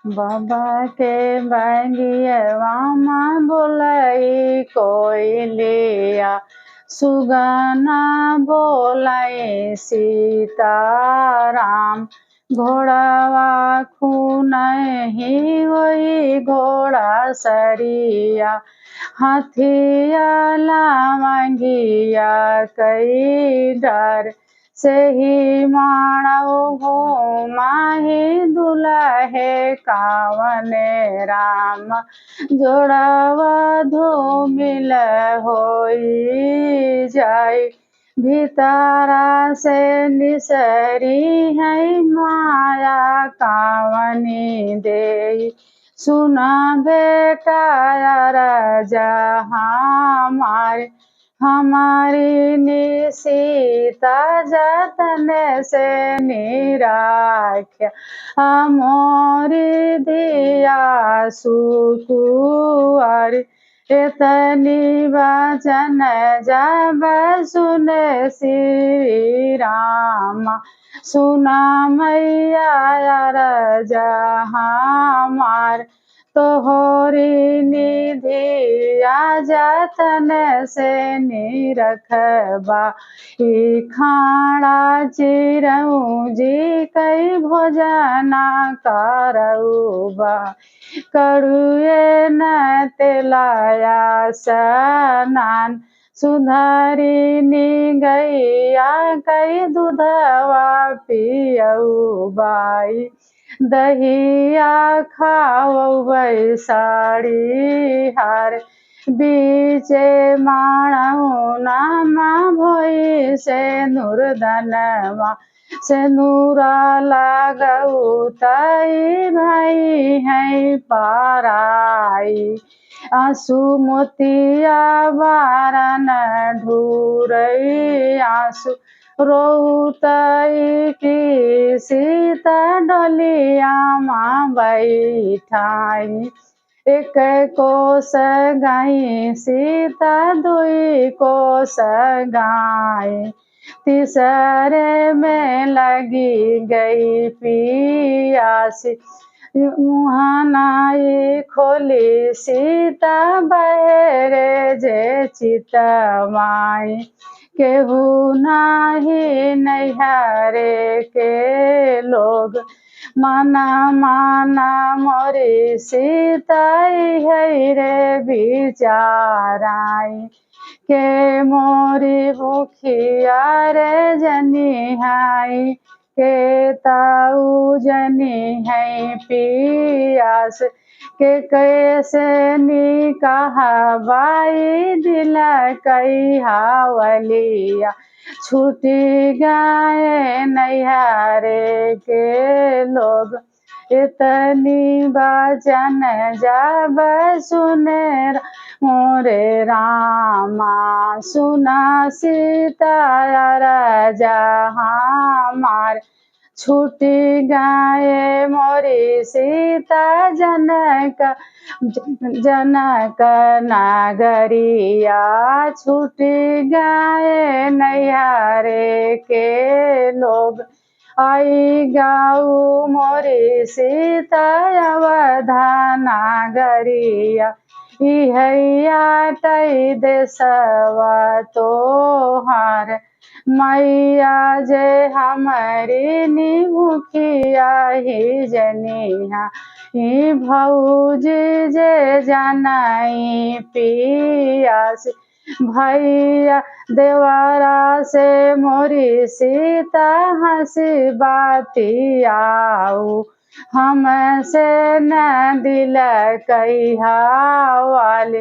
बाबा के बगियवा माँ बोलाई कोयलिया, सुगना बोलाई सीताराम। घोड़ावा खून ही वही घोड़ा सरिया, हाथिया लावंगिया कई डर। से ही माणव घूमाही दुलहे कावने राम, जोड़वा धूमिल होई जाय। भीतरा से निसरी है माया कावनी दे, सुना बेटा राजा हमारे। हमारी नि सीता जतन से निराख्या, मोरी दिया सुकुआर। इतनी वचन जब सुन श्री राम, सुना मैया राजा हमार। तोहरी निधिया जतन से निरखबा, खाड़ा चिरऊ जी कई भोजना करऊबा। करुए न तेलाया स्नान, सुधारी नि गैया कई दूधवा पियऊबाई। दहिया खाओ साड़ी हार, बीचे माणऊ नामा भोई से नूरधनवा। से नूरा लागऊ तई भाई है पाराई, आंसू मोतिया बारन ढूरई। आंसू रोतई की सीता डोलिया माँ बैठाई। एक कोस गाई सीता दुई कोस गाई, तीसरे में लगी गई पियासी। मुहानाई खोली सीता बहरे जे चितवाई, केहू नाही नैहरे के लोग। माना माना मोरी सीता है रे बिचाराई, के मोरी भूखिया रे जनिहाई। के ताऊ जनी है पियास, के कैसे नी कहा बाई दिल कई हावलिया। छूटी गए नैहरे के लोग, इतनी वचन जब सुने मोरे रामा। सुना सीता राजा हमार, छूटी गए मोरी सीता जनक जनक नगरिया। छूटी गए नैहरे के लोग, आई गाऊ मोरी सीता अवधा नगरिया। इहैया तई देसवा तोहार, मैया जे हमारी नी भूखिया ही जनिहा। ही भौजी जे जनाई पियास, भैया देवरा से मोरी सीता हंसी बातियाऊ। हमसे न दिल कई हावाली।